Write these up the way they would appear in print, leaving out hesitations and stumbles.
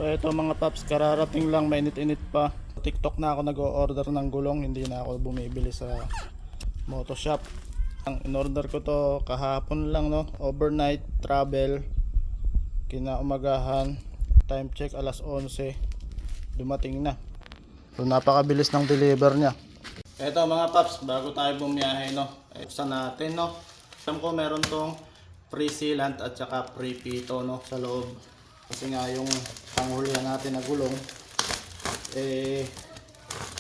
So eto mga paps, kararating lang, mainit-init pa. TikTok na ako nag-o-order ng gulong, hindi na ako bumibili sa Motoshop. Ang in-order ko to kahapon lang, no, overnight travel, kinaumagahan, time check alas 11, dumating na. So napakabilis ng deliver niya. Eto mga paps, bago tayo bumiyahe, no, sa natin, no, alam ko meron tong free sealant at saka free pito, no, sa loob. Kasi nga yung panghulihan natin na gulong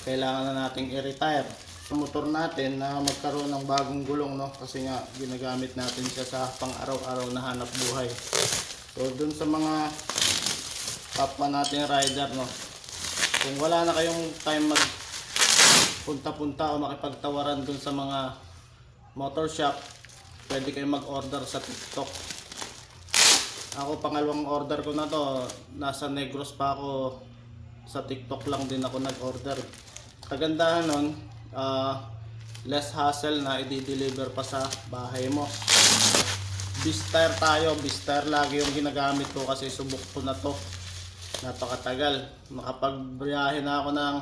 kailangan na nating i-retire sa motor natin na magkaroon ng bagong gulong, no, kasi nga ginagamit natin siya sa pang araw-araw na hanap buhay. So dun sa mga kapwa natin rider, no, kung wala na kayong time mag punta-punta o makipagtawaran dun sa mga motor shop, pwede kayong mag-order sa TikTok. Ako pangalawang order ko na to, nasa Negros pa ako, sa TikTok lang din ako nag-order. Kagandahan nun, less hassle na i-deliver pa sa bahay mo. Bister tayo, Bister lagi yung ginagamit ko kasi subok ko na to. Napakatagal, nakapagbiyahe na ako ng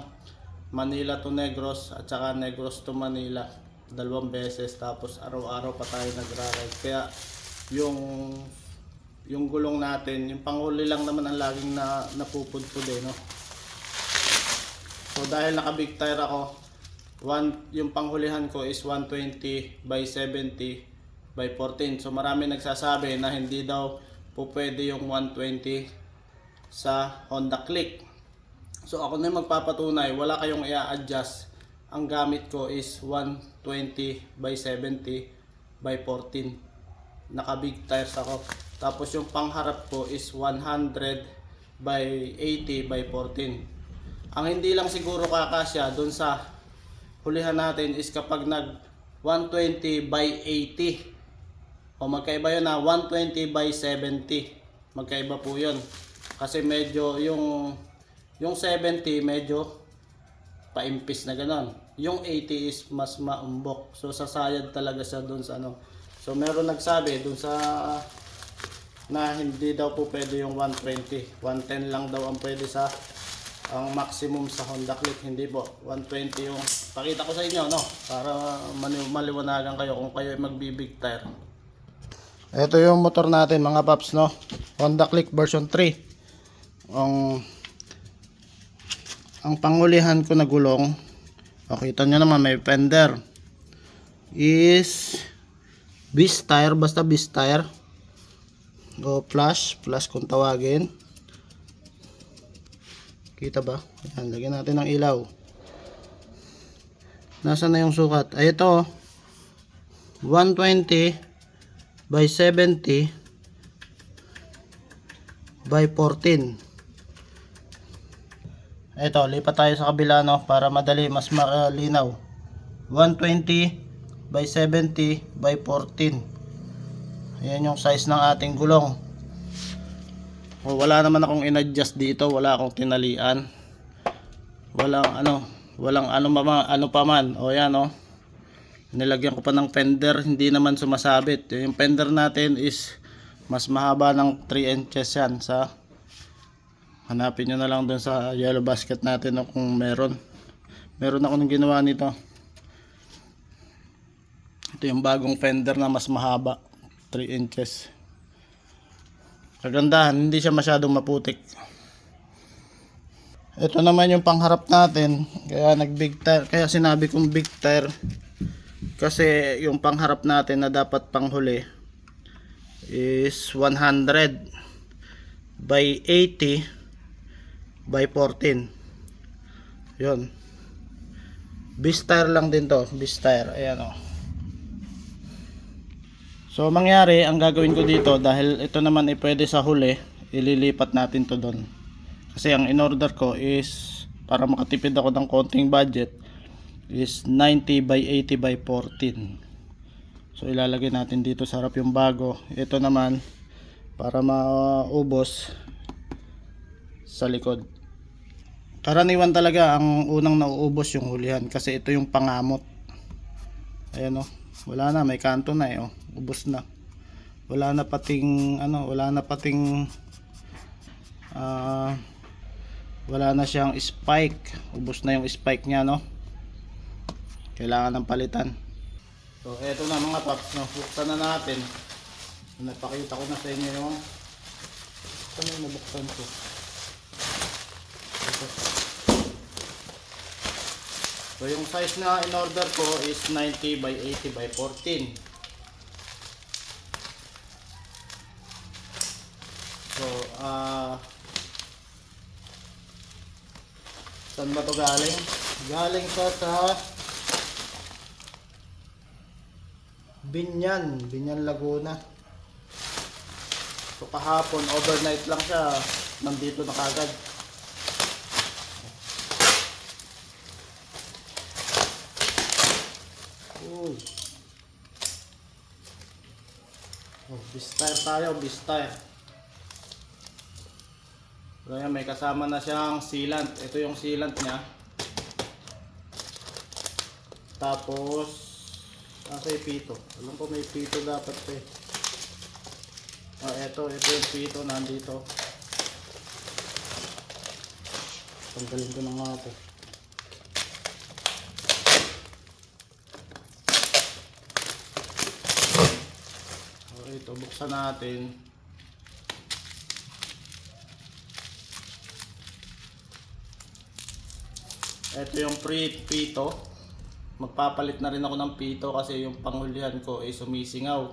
Manila to Negros at saka Negros to Manila 2 beses, tapos araw-araw pa tayo nagra-ride. Kaya yung gulong natin, yung panghuli lang naman ang laging napupudpud, no. So dahil naka big tire ako, yung panghulihan ko is 120 by 70 by 14. So marami nagsasabi na hindi daw po pwede yung 120 sa Honda Click. So ako na yung magpapatunay, wala kayong i-adjust. Ang gamit ko is 120 by 70 by 14. Naka big tires ako. Tapos yung pangharap ko is 100 by 80 by 14. Ang hindi lang siguro kakasya dun sa hulihan natin is kapag nag 120 by 80. O magkaiba yun na 120 by 70. Magkaiba po yun. Kasi medyo yung 70 medyo paimpis na ganon. Yung 80 is mas maumbok. So sasayad talaga siya dun sa ano. So meron nagsabi dun sa na hindi daw po pwede yung 120. 110 lang daw ang pwede sa ang maximum sa Honda Click. Hindi po, 120 yung pakita ko sa inyo, no, para maliwanagan kayo kung kayo ay magbibig tire. Ito yung motor natin mga paps, no, Honda Click version 3. Ang pangulihan ko na gulong, kita nyo naman may fender, is Bister, basta Bister o flash kung tawagin. Kita ba? Ayan, lagyan natin ng ilaw. Nasaan na yung sukat? Ay ito, 120 by 70 by 14. Ito, lipat tayo sa kabila, no, para madali, mas malinaw. 120 by 70 by 14. Ayan yung size ng ating gulong. Wala naman akong in-adjust dito, wala akong tinalian. Walang ano pa man. O yan, oh. Nilagyan ko pa ng fender, hindi naman sumasabit. Yung fender natin is mas mahaba ng 3 inches yan. Hanapin nyo na lang dun sa yellow basket natin, no, kung meron ako nang ginawa nito. Ito yung bagong fender na mas mahaba, 3 inches. Kagandahan, hindi siya masyadong maputik. Ito naman yung pangharap natin. Kaya nag-big tire, kaya sinabi kong big tire kasi yung pangharap natin na dapat panghuli is 100 by 80 by 14. Yun. Bister lang din to, Bister. Ayan, oh. So mangyari, ang gagawin ko dito, dahil ito naman ay pwede sa huli, ililipat natin to doon. Kasi ang in-order ko is, para makatipid ako ng konting budget, is 90 by 80 by 14. So ilalagay natin dito sa harap yung bago. Ito naman, para maubos sa likod. Karaniwan talaga, ang unang nauubos yung hulihan, kasi ito yung pangamot. Ayan, oh. Wala na, may kanto na, oh. Ubos na. Wala na pating wala na siyang spike, ubos na yung spike niya, no? Kailangan ng palitan. So eto na mga paps, no? Buksan na natin. Napakita ko na sa inyo yung ano yung nabuksan ko. Ito. So yung size na in order ko is 90 by 80 by 14. So saan ba to galing? Galing sa Binyan, Laguna. So kahapon, overnight lang siya, nandito na kagad. Uy. Oh, Bistire tayo, Bistire. So ayan, may kasama na siyang sealant. Ito yung sealant niya. Tapos asa yung pito? Alam ko may pito dapat eh. Ito yung pito nandito. Tanggalin ko na nga ito. Okay, ito buksan natin. Ito yung pito. Magpapalit na rin ako ng pito kasi yung panghulihan ko ay sumisingaw.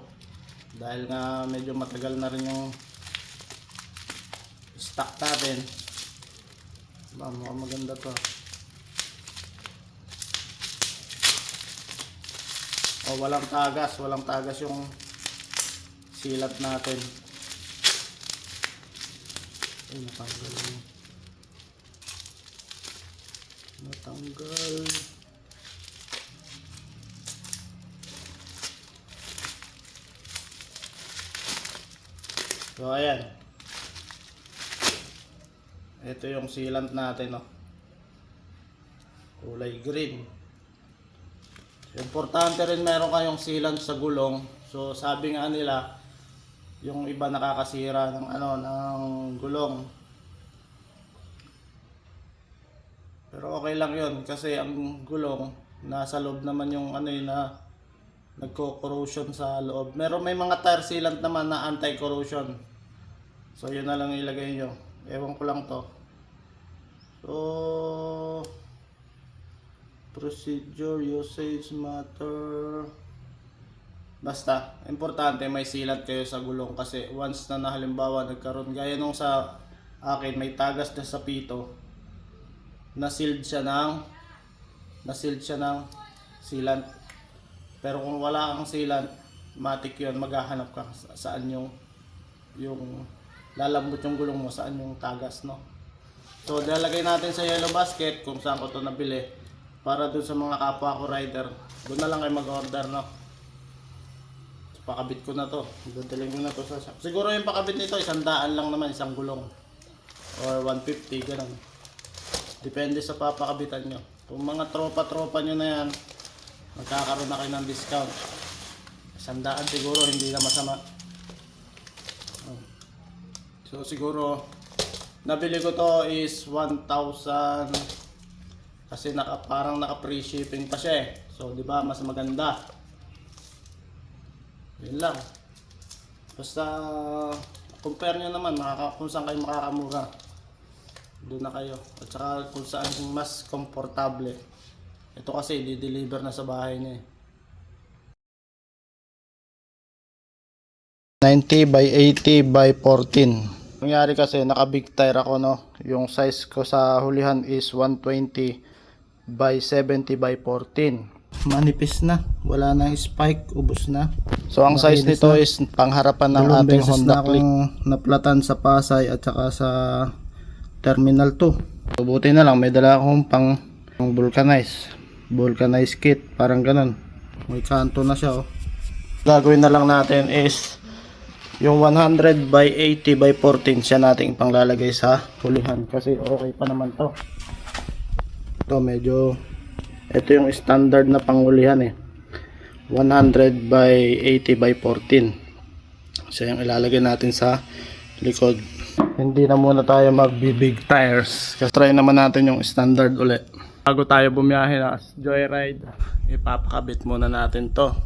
Dahil nga medyo matagal na rin yung stock natin. Mukhang maganda to. Oh, walang tagas yung silat natin. Ay, natanggal. So ayan. Ito yung sealant natin, no. Kulay green. Importante rin meron kayong sealant sa gulong. So sabi nga nila, yung iba nakakasira ng ng gulong. Pero okay lang 'yon kasi ang gulong nasa loob naman yung na nagko-corrosion sa loob. May mga tire sealant naman na anti-corrosion. So yun na lang ilagay nyo. Ewan ko lang to. So procedure, usage matter. Basta importante may sealant kayo sa gulong kasi once na halimbawa nagkaroon gaya nung sa akin may tagas na sa pito, na-sealed siya ng sealant. Pero kung wala kang sealant, matik yun, maghahanap ka saan yung lalambot yung gulong mo, saan yung tagas, no? So lalagay natin sa yellow basket kung saan ko to nabili para dun sa mga kapwa ko rider. Doon na lang kayo mag-order, no? So, pakabit ko na to, dadalhin ko na to sa shop. Siguro yung pakabit nito 100 lang naman, isang gulong or 150, ganun. Depende sa papakabitan nyo. Kung mga tropa nyo na yan, magkakaroon na kayo ng discount. 100 siguro, hindi na masama. So siguro nabili ko to is 1,000 kasi parang naka free shipping pa siya eh. So di ba mas maganda. Yun lang. Basta compare nyo naman kung saan kayo makakamura. Doon na kayo. At saka kung saan mas komportable. Ito kasi di-deliver na sa bahay niya eh. 90 by 80 by 14. Nangyari kasi naka big tire ako, no. Yung size ko sa hulihan is 120 by 70 by 14. Manipis na, wala nang spike, ubos na. So ang size nito is pangharapan ng ating Honda Click. Naplatan sa Pasay at saka sa Terminal 2. So buti na lang may dala akong pang vulcanize kit, parang ganun. May kanto na siya, oh. Gagawin na lang natin is yung 100 by 80 by 14 siya nating panglalagay sa hulihan kasi okay pa naman to. Ito medyo, ito yung standard na panghulihan eh, 100 by 80 by 14. So yung ilalagay natin sa likod. Hindi na muna tayo mag-big tires. Kasi try naman natin yung standard ulit. Bago tayo bumiyahe na joyride, ipapakabit muna natin to.